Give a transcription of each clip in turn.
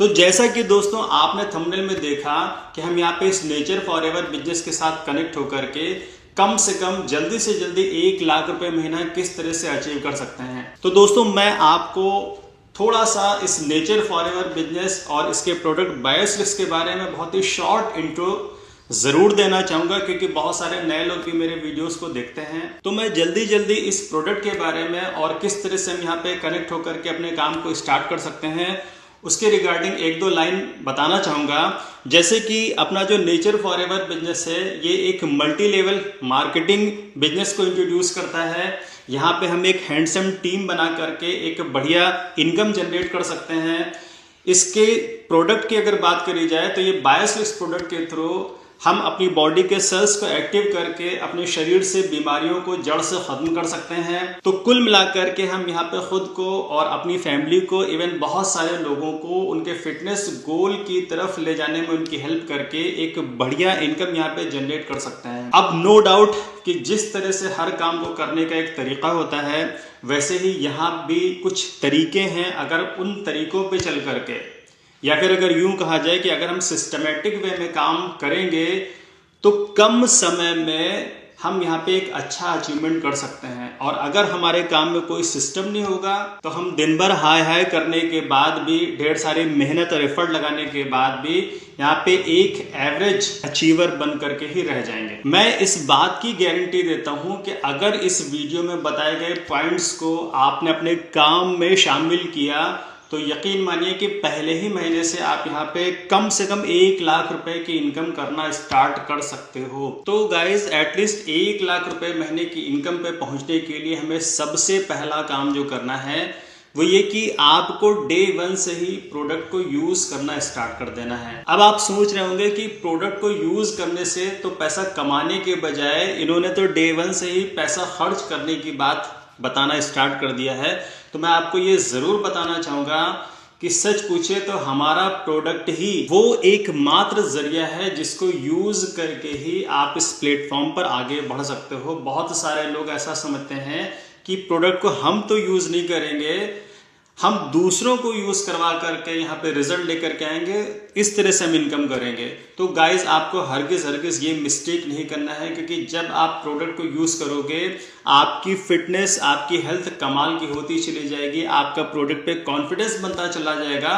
तो जैसा कि दोस्तों आपने थंबनेल में देखा कि हम यहाँ पे इस नेचर फॉरएवर बिजनेस के साथ कनेक्ट होकर के कम से कम जल्दी से जल्दी 1 लाख रुपए महीना किस तरह से अचीव कर सकते हैं। तो दोस्तों मैं आपको थोड़ा सा इस नेचर फॉरएवर बिजनेस और इसके प्रोडक्ट बायोस्लिक्स के बारे में बहुत ही शॉर्ट इंट्रो जरूर देना चाहूंगा, क्योंकि बहुत सारे नए लोग भी मेरे वीडियोस को देखते हैं। तो मैं जल्दी इस प्रोडक्ट के बारे में और किस तरह से हम यहाँ पे कनेक्ट होकर के अपने काम को स्टार्ट कर सकते हैं उसके रिगार्डिंग 1-2 लाइन बताना चाहूंगा। जैसे कि अपना जो नेचर फॉरएवर बिजनेस है ये एक मल्टी लेवल मार्केटिंग बिजनेस को इंट्रोड्यूस करता है। यहाँ पे हम एक हैंडसम टीम बना करके एक बढ़िया इनकम जनरेट कर सकते हैं। इसके प्रोडक्ट की अगर बात करी जाए तो ये बायोस्लिक्स प्रोडक्ट के थ्रू हम अपनी बॉडी के सेल्स को एक्टिव करके अपने शरीर से बीमारियों को जड़ से खत्म कर सकते हैं। तो कुल मिलाकर के हम यहाँ पे खुद को और अपनी फैमिली को, इवन बहुत सारे लोगों को उनके फिटनेस गोल की तरफ ले जाने में उनकी हेल्प करके एक बढ़िया इनकम यहाँ पे जनरेट कर सकते हैं। अब नो डाउट कि जिस तरह से हर काम को करने का एक तरीका होता है, वैसे ही यहाँ भी कुछ तरीके हैं। अगर उन तरीकों पे चल करके, या फिर अगर यूं कहा जाए कि अगर हम सिस्टमेटिक वे में काम करेंगे तो कम समय में हम यहाँ पे एक अच्छा अचीवमेंट कर सकते हैं। और अगर हमारे काम में कोई सिस्टम नहीं होगा तो हम दिन भर हाय हाय करने के बाद भी, ढेर सारी मेहनत और एफर्ट लगाने के बाद भी यहाँ पे एक एवरेज अचीवर बन करके ही रह जाएंगे। मैं इस बात की गारंटी देता हूँ कि अगर इस वीडियो में बताए गए पॉइंट्स को आपने अपने काम में शामिल किया तो यकीन मानिए कि पहले ही महीने से आप यहाँ पे कम से कम 1 लाख रुपए की इनकम करना स्टार्ट कर सकते हो। तो गाइज एटलीस्ट 1 लाख रुपए महीने की इनकम पे पहुंचने के लिए हमें सबसे पहला काम जो करना है वो ये कि आपको डे 1 से ही प्रोडक्ट को यूज करना स्टार्ट कर देना है। अब आप सोच रहे होंगे कि प्रोडक्ट को यूज करने से तो पैसा कमाने के बजाय इन्होंने तो डे 1 से ही पैसा खर्च करने की बात बताना स्टार्ट कर दिया है। तो मैं आपको ये जरूर बताना चाहूंगा कि सच पूछे तो हमारा प्रोडक्ट ही वो एकमात्र जरिया है जिसको यूज करके ही आप इस प्लेटफॉर्म पर आगे बढ़ सकते हो। बहुत सारे लोग ऐसा समझते हैं कि प्रोडक्ट को हम तो यूज नहीं करेंगे, हम दूसरों को यूज करवा करके यहाँ पे रिजल्ट लेकर के आएंगे, इस तरह से हम इनकम करेंगे। तो गाइज आपको हरगिज ये मिस्टेक नहीं करना है, क्योंकि जब आप प्रोडक्ट को यूज करोगे आपकी फिटनेस, आपकी हेल्थ कमाल की होती चली जाएगी, आपका प्रोडक्ट पे कॉन्फिडेंस बनता चला जाएगा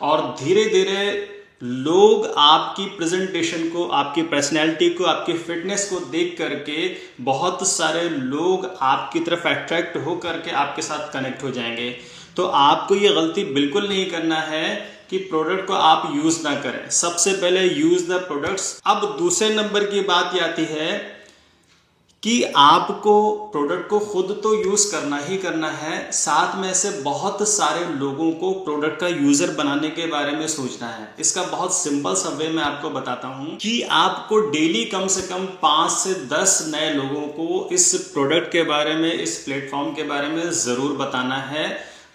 और धीरे धीरे लोग आपकी प्रेजेंटेशन को, आपकी पर्सनैलिटी को, आपकी फिटनेस को देख करके बहुत सारे लोग आपकी तरफ अट्रैक्ट हो करके आपके साथ कनेक्ट हो जाएंगे। तो आपको ये गलती बिल्कुल नहीं करना है कि प्रोडक्ट को आप यूज ना करें। सबसे पहले यूज द प्रोडक्ट्स। अब दूसरे नंबर की बात ये आती है कि आपको प्रोडक्ट को खुद तो यूज करना ही करना है, साथ में से बहुत सारे लोगों को प्रोडक्ट का यूजर बनाने के बारे में सोचना है। इसका बहुत सिंपल सा वे मैं आपको बताता हूं कि आपको डेली कम से कम 5 से 10 नए लोगों को इस प्रोडक्ट के बारे में, इस प्लेटफॉर्म के बारे में जरूर बताना है।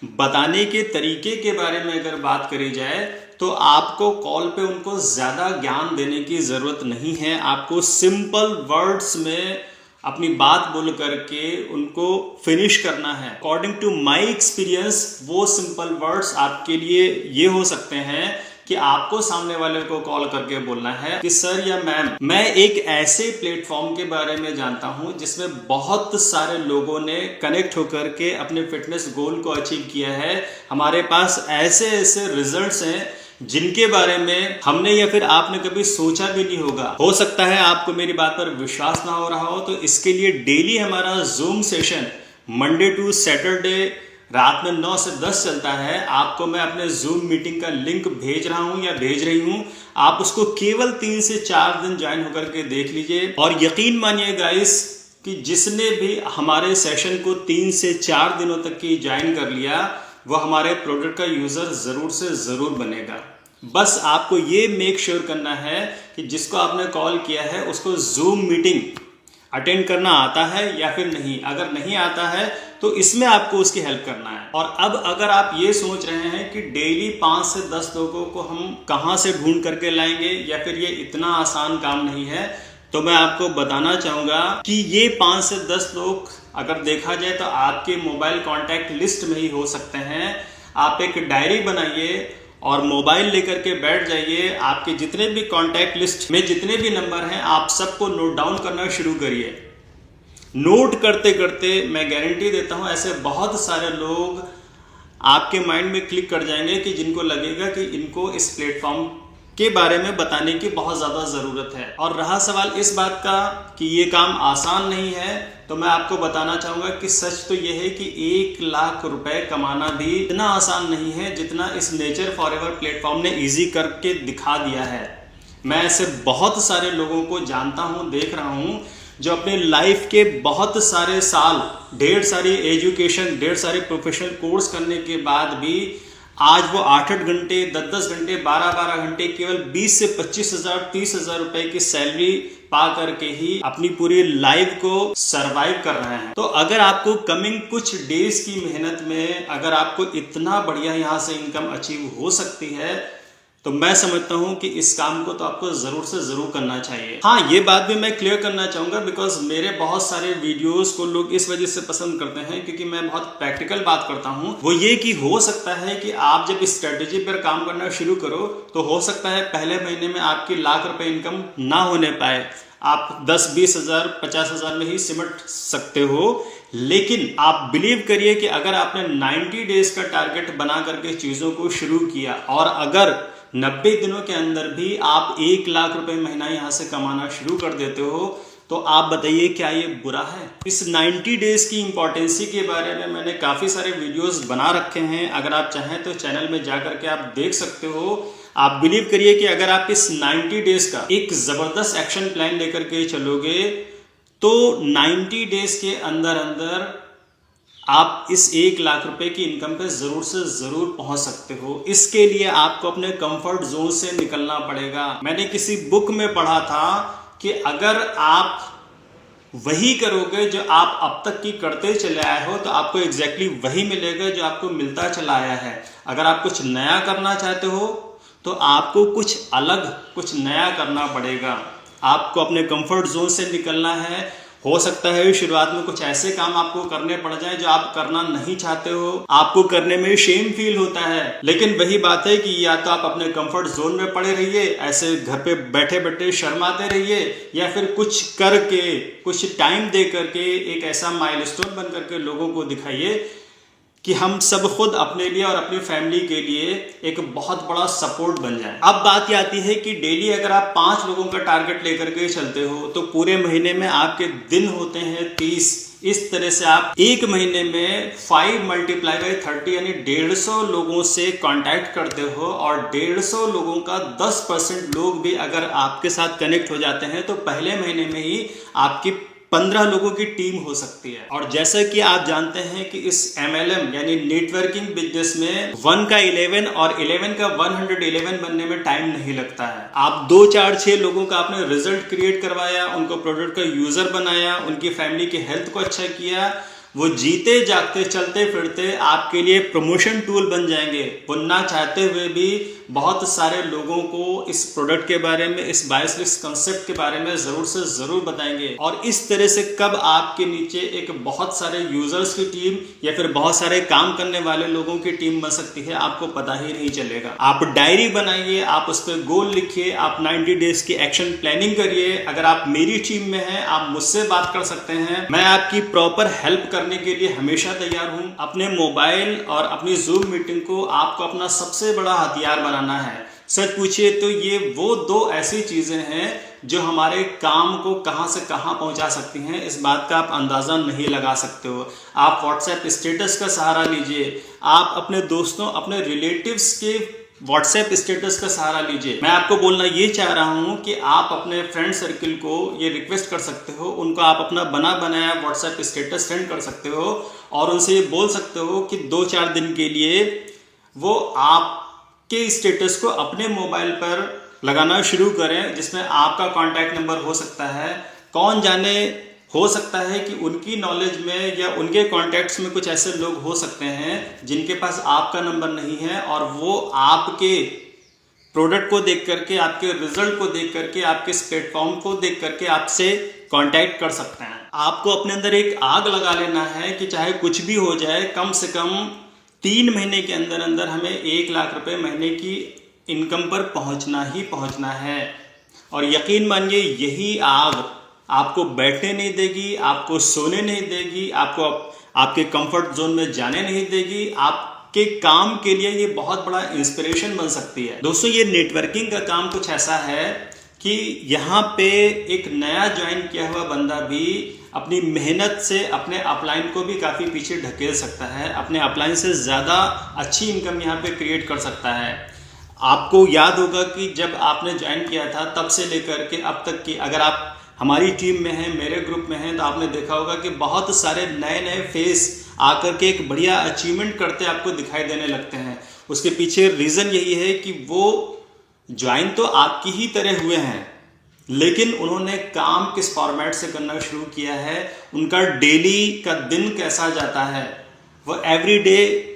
बताने के तरीके के बारे में अगर बात करी जाए तो आपको कॉल पे उनको ज्यादा ज्ञान देने की जरूरत नहीं है। आपको सिंपल वर्ड्स में अपनी बात बोल करके उनको फिनिश करना है। अकॉर्डिंग टू माय एक्सपीरियंस वो सिंपल वर्ड्स आपके लिए ये हो सकते हैं कि आपको सामने वाले को कॉल करके बोलना है कि सर या मैम, मैं एक ऐसे प्लेटफॉर्म के बारे में जानता हूं जिसमें बहुत सारे लोगों ने कनेक्ट होकर के अपने फिटनेस गोल को अचीव किया है। हमारे पास ऐसे ऐसे रिजल्ट्स हैं जिनके बारे में हमने या फिर आपने कभी सोचा भी नहीं होगा। हो सकता है आपको मेरी बात पर विश्वास ना हो रहा हो, तो इसके लिए डेली हमारा Zoom session Monday to Saturday रात में 9 से 10 चलता है। आपको मैं अपने जूम मीटिंग का लिंक भेज रहा हूं या भेज रही हूं, आप उसको केवल 3 से 4 दिन ज्वाइन होकर के देख लीजिए। और यकीन मानिए गाइस कि जिसने भी हमारे सेशन को 3 से 4 दिनों तक की ज्वाइन कर लिया वो हमारे प्रोडक्ट का यूजर जरूर से जरूर बनेगा। बस आपको ये मेक श्योर करना है कि जिसको आपने कॉल किया है उसको जूम मीटिंग अटेंड करना आता है या फिर नहीं। अगर नहीं आता है तो इसमें आपको उसकी हेल्प करना है। और अब अगर आप ये सोच रहे हैं कि डेली 5 से 10 लोगों को हम कहां से ढूंढ करके लाएंगे या फिर ये इतना आसान काम नहीं है, तो मैं आपको बताना चाहूंगा कि ये 5 से 10 लोग अगर देखा जाए तो आपके मोबाइल कॉन्टैक्ट लिस्ट में ही हो सकते हैं। आप एक डायरी बनाइए और मोबाइल लेकर के बैठ जाइए। आपके जितने भी कॉन्टैक्ट लिस्ट में जितने भी नंबर हैं आप सबको नोट डाउन करना शुरू करिए। नोट करते करते मैं गारंटी देता हूं ऐसे बहुत सारे लोग आपके माइंड में क्लिक कर जाएंगे कि जिनको लगेगा कि इनको इस प्लेटफॉर्म के बारे में बताने की बहुत ज़्यादा ज़रूरत है। और रहा सवाल इस बात का कि ये काम आसान नहीं है, तो मैं आपको बताना चाहूँगा कि सच तो ये है कि 1 लाख रुपए कमाना भी इतना आसान नहीं है जितना इस नेचर फॉरएवर प्लेटफॉर्म ने इजी करके दिखा दिया है। मैं ऐसे बहुत सारे लोगों को जानता हूँ, देख रहा हूँ, जो अपने लाइफ के बहुत सारे साल, ढेर सारी एजुकेशन, ढेर सारे प्रोफेशनल कोर्स करने के बाद भी आज वो 8-8 घंटे, 10-10 घंटे, 12-12 घंटे केवल 20 से 25,000, 30,000 रुपए की सैलरी पा करके ही अपनी पूरी लाइफ को सरवाइव कर रहे हैं। तो अगर आपको कमिंग कुछ डेज की मेहनत में अगर आपको इतना बढ़िया यहाँ से इनकम अचीव हो सकती है, तो मैं समझता हूँ कि इस काम को तो आपको ज़रूर से ज़रूर करना चाहिए। हाँ, ये बात भी मैं क्लियर करना चाहूँगा बिकॉज मेरे बहुत सारे वीडियोस को लोग इस वजह से पसंद करते हैं क्योंकि मैं बहुत प्रैक्टिकल बात करता हूँ। वो ये कि हो सकता है कि आप जब इस स्ट्रेटेजी पर काम करना शुरू करो तो हो सकता है पहले महीने में आपकी लाख रुपए इनकम ना होने पाए, आप 10-20 हज़ार 50 हज़ार में ही सिमट सकते हो। लेकिन आप बिलीव करिए कि अगर आपने 90 डेज का टारगेट बना करके चीज़ों को शुरू किया और अगर 90 दिनों के अंदर भी आप 1 लाख रुपए महीना यहाँ से कमाना शुरू कर देते हो, तो आप बताइए क्या ये बुरा है? इस 90 डेज की इंपॉर्टेंसी के बारे में मैंने काफ़ी सारे वीडियोस बना रखे हैं, अगर आप चाहें तो चैनल में जा करके आप देख सकते हो। आप बिलीव करिए कि अगर आप इस 90 डेज का एक ज़बरदस्त एक्शन प्लान लेकर के चलोगे तो 90 डेज के अंदर अंदर आप इस 1 लाख रुपए की इनकम पे ज़रूर से ज़रूर पहुंच सकते हो। इसके लिए आपको अपने कंफर्ट जोन से निकलना पड़ेगा। मैंने किसी बुक में पढ़ा था कि अगर आप वही करोगे जो आप अब तक की करते चले आए हो तो आपको एग्जैक्टली वही मिलेगा जो आपको मिलता चला आया है। अगर आप कुछ नया करना चाहते हो तो आपको कुछ अलग, कुछ नया करना पड़ेगा। आपको अपने कंफर्ट जोन से निकलना है। हो सकता है शुरुआत में कुछ ऐसे काम आपको करने पड़ जाए जो आप करना नहीं चाहते हो, आपको करने में शेम फील होता है, लेकिन वही बात है कि या तो आप अपने कंफर्ट जोन में पड़े रहिए, ऐसे घर पे बैठे बैठे शर्माते रहिए, या फिर कुछ करके, कुछ टाइम दे करके एक ऐसा माइलस्टोन बन करके लोगों को दिखाइए कि हम सब खुद अपने लिए और अपनी फैमिली के लिए एक बहुत बड़ा सपोर्ट बन जाए। अब बात ये आती है कि डेली अगर आप 5 लोगों का टारगेट लेकर के चलते हो तो पूरे महीने में आपके दिन होते हैं 30। इस तरह से आप एक महीने में 5 × 30 यानी 150 लोगों से कांटेक्ट करते हो, और 150 लोगों का 10% लोग भी अगर आपके साथ कनेक्ट हो जाते हैं तो पहले महीने में ही आपकी 15 लोगों की टीम हो सकती है। और जैसा कि आप जानते हैं कि इस MLM यानी नेटवर्किंग बिजनेस में 1 का 11 और 11 का 111 बनने में टाइम नहीं लगता है। आप 2, 4, 6 लोगों का आपने रिजल्ट क्रिएट करवाया, उनको प्रोडक्ट का यूजर बनाया, उनकी फैमिली की हेल्थ को अच्छा किया, वो जीते जागते चलते फिरते आपके लिए प्रमोशन टूल बन जाएंगे। वो ना चाहते हुए भी बहुत सारे लोगों को इस प्रोडक्ट के बारे में, इस बायोस्लिक्स कंसेप्ट के बारे में ज़रूर से ज़रूर बताएंगे। और इस तरह से कब आपके नीचे एक बहुत सारे यूजर्स की टीम या फिर बहुत सारे काम करने वाले लोगों की टीम बन सकती है, आपको पता ही नहीं चलेगा। आप डायरी बनाइए, आप उस पर गोल लिखिए, आप 90 डेज की एक्शन प्लानिंग करिए। अगर आप मेरी टीम में हैं, आप मुझसे बात कर सकते हैं, मैं आपकी प्रॉपर हेल्प करने के लिए हमेशा तैयार हूं। अपने मोबाइल और अपनी जूम मीटिंग को आपको अपना सबसे बड़ा हथियार बनाना है। सच पूछिए तो ये वो 2 ऐसी चीजें हैं जो हमारे काम को कहां से कहां पहुंचा सकती हैं, इस बात का आप अंदाजा नहीं लगा सकते हो। आप व्हाट्सएप स्टेटस का सहारा लीजिए, आप अपने दोस्तों, अपने रिलेटिव्स के व्हाट्सएप स्टेटस का सहारा लीजिए। मैं आपको बोलना ये चाह रहा हूं कि आप अपने फ्रेंड सर्किल को ये रिक्वेस्ट कर सकते हो, उनको आप अपना बना बनाया व्हाट्सएप स्टेटस सेंड कर सकते हो और उनसे ये बोल सकते हो कि 2-4 दिन के लिए वो आपके स्टेटस को अपने मोबाइल पर लगाना शुरू करें, जिसमें आपका कॉन्टैक्ट नंबर हो सकता है। कौन जाने, हो सकता है कि उनकी नॉलेज में या उनके कॉन्टैक्ट्स में कुछ ऐसे लोग हो सकते हैं जिनके पास आपका नंबर नहीं है, और वो आपके प्रोडक्ट को देख करके, आपके रिजल्ट को देख करके, आपके इस प्लेटफॉर्म को देख करके आपसे कांटेक्ट कर सकते हैं। आपको अपने अंदर एक आग लगा लेना है कि चाहे कुछ भी हो जाए, कम से कम 3 महीने के अंदर अंदर हमें 1 लाख रुपए महीने की इनकम पर पहुंचना ही पहुंचना है। और यकीन मानिए यही आग आपको बैठने नहीं देगी, आपको सोने नहीं देगी, आपको आपके कंफर्ट जोन में जाने नहीं देगी। आपके काम के लिए ये बहुत बड़ा इंस्पिरेशन बन सकती है। दोस्तों, ये नेटवर्किंग का काम कुछ ऐसा है कि यहाँ पे एक नया ज्वाइन किया हुआ बंदा भी अपनी मेहनत से अपने अपलाइन को भी काफ़ी पीछे ढकेल सकता है, अपने अपलाइन से ज़्यादा अच्छी इनकम यहाँ पे क्रिएट कर सकता है। आपको याद होगा कि जब आपने ज्वाइन किया था तब से लेकर के अब तक की, अगर आप हमारी टीम में हैं, मेरे ग्रुप में हैं, तो आपने देखा होगा कि बहुत सारे नए नए फेस आकर के एक बढ़िया अचीवमेंट करते आपको दिखाई देने लगते हैं। उसके पीछे रीज़न यही है कि वो ज्वाइन तो आपकी ही तरह हुए हैं, लेकिन उन्होंने काम किस फॉर्मेट से करना शुरू किया है, उनका डेली का दिन कैसा जाता है, वो एवरीडे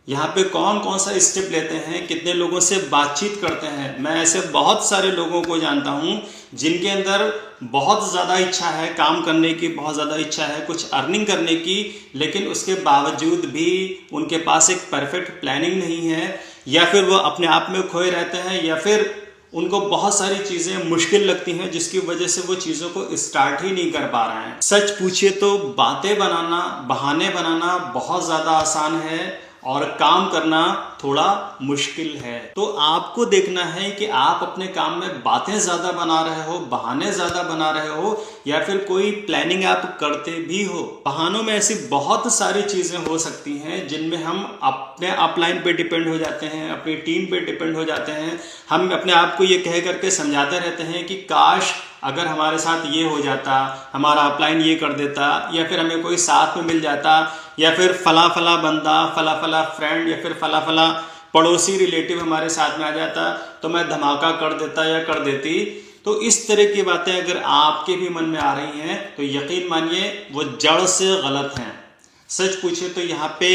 यहाँ पे कौन कौन सा स्टेप लेते हैं, कितने लोगों से बातचीत करते हैं। मैं ऐसे बहुत सारे लोगों को जानता हूँ जिनके अंदर बहुत ज़्यादा इच्छा है काम करने की, बहुत ज़्यादा इच्छा है कुछ अर्निंग करने की, लेकिन उसके बावजूद भी उनके पास एक परफेक्ट प्लानिंग नहीं है, या फिर वो अपने आप में खोए रहते हैं, या फिर उनको बहुत सारी चीज़ें मुश्किल लगती हैं जिसकी वजह से वो चीज़ों को स्टार्ट ही नहीं कर पा रहे हैं। सच पूछिए तो बातें बनाना, बहाने बनाना बहुत ज़्यादा आसान है और काम करना थोड़ा मुश्किल है। तो आपको देखना है कि आप अपने काम में बातें ज़्यादा बना रहे हो, बहाने ज़्यादा बना रहे हो, या फिर कोई प्लानिंग आप करते भी हो। बहानों में ऐसी बहुत सारी चीज़ें हो सकती हैं जिनमें हम अपने अपलाइन पे डिपेंड हो जाते हैं, अपनी टीम पे डिपेंड हो जाते हैं। हम अपने आप को ये कह करके समझाते रहते हैं कि काश अगर हमारे साथ ये हो जाता, हमारा अपलाइन ये कर देता, या फिर हमें कोई साथ में मिल जाता, या फिर फला फला बंदा, फला फला फ्रेंड, या फिर फला फला पड़ोसी रिलेटिव हमारे साथ में आ जाता तो मैं धमाका कर देता या कर देती। तो इस तरह की बातें अगर आपके भी मन में आ रही हैं तो यकीन मानिए वो जड़ से गलत हैं। सच पूछे तो यहाँ पे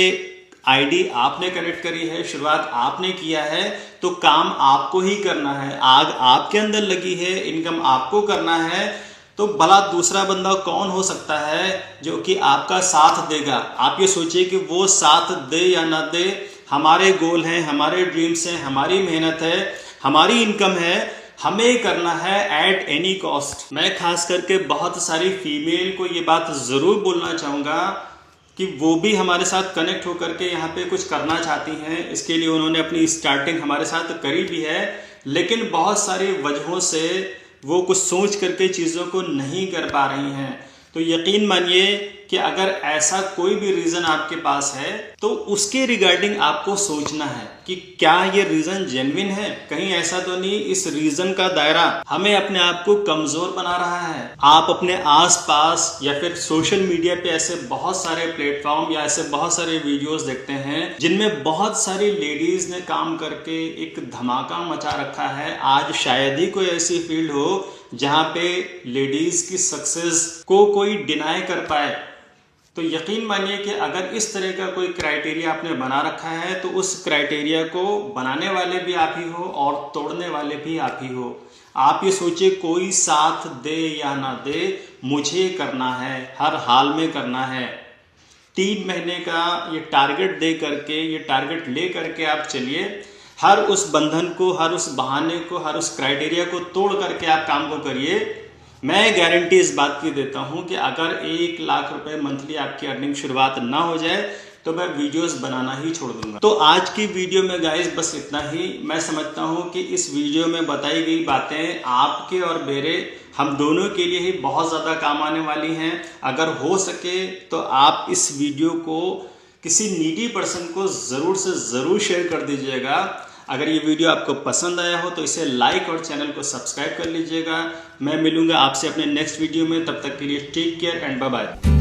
आईडी आपने कनेक्ट करी है, शुरुआत आपने किया है, तो काम आपको ही करना है, आग आपके अंदर लगी है, इनकम आपको करना है। तो भला दूसरा बंदा कौन हो सकता है जो कि आपका साथ देगा? आप ये सोचिए कि वो साथ दे या ना दे, हमारे गोल हैं, हमारे ड्रीम्स हैं, हमारी मेहनत है, हमारी इनकम है, हमें करना है एट एनी कॉस्ट। मैं खास करके बहुत सारी फीमेल को ये बात ज़रूर बोलना चाहूँगा कि वो भी हमारे साथ कनेक्ट होकर के यहाँ पे कुछ करना चाहती हैं। इसके लिए उन्होंने अपनी स्टार्टिंग हमारे साथ करी भी है, लेकिन बहुत सारी वजहों से वो कुछ सोच करके चीज़ों को नहीं कर पा रही हैं। तो यकीन मानिए कि अगर ऐसा कोई भी रीज़न आपके पास है तो उसके रिगार्डिंग आपको सोचना है कि क्या ये रीज़न जेन्युइन है, कहीं ऐसा तो नहीं इस रीज़न का दायरा हमें अपने आप को कमज़ोर बना रहा है। आप अपने आसपास या फिर सोशल मीडिया पे ऐसे बहुत सारे प्लेटफॉर्म या ऐसे बहुत सारे वीडियोस देखते हैं जिनमें बहुत सारी लेडीज़ ने काम करके एक धमाका मचा रखा है। आज शायद ही कोई ऐसी फील्ड हो जहाँ पे लेडीज़ की सक्सेस को कोई डिनाई कर पाए। तो यकीन मानिए कि अगर इस तरह का कोई क्राइटेरिया आपने बना रखा है तो उस क्राइटेरिया को बनाने वाले भी आप ही हो और तोड़ने वाले भी आप ही हो। आप ये सोचिए कोई साथ दे या ना दे, मुझे करना है, हर हाल में करना है। 3 महीने का ये टारगेट दे करके, ये टारगेट ले करके आप चलिए। हर उस बंधन को, हर उस बहाने को, हर उस क्राइटेरिया को तोड़ करके आप काम को करिए। मैं गारंटी इस बात की देता हूं कि अगर 1 लाख रुपए मंथली आपकी अर्निंग शुरुआत ना हो जाए तो मैं वीडियोस बनाना ही छोड़ दूंगा। तो आज की वीडियो में गाइस बस इतना ही। मैं समझता हूं कि इस वीडियो में बताई गई बातें आपके और मेरे, हम दोनों के लिए ही बहुत ज़्यादा काम आने वाली हैं। अगर हो सके तो आप इस वीडियो को किसी नीडी पर्सन को ज़रूर से ज़रूर शेयर कर दीजिएगा। अगर ये वीडियो आपको पसंद आया हो तो इसे लाइक और चैनल को सब्सक्राइब कर लीजिएगा। मैं मिलूंगा आपसे अपने नेक्स्ट वीडियो में, तब तक के लिए take care and bye bye.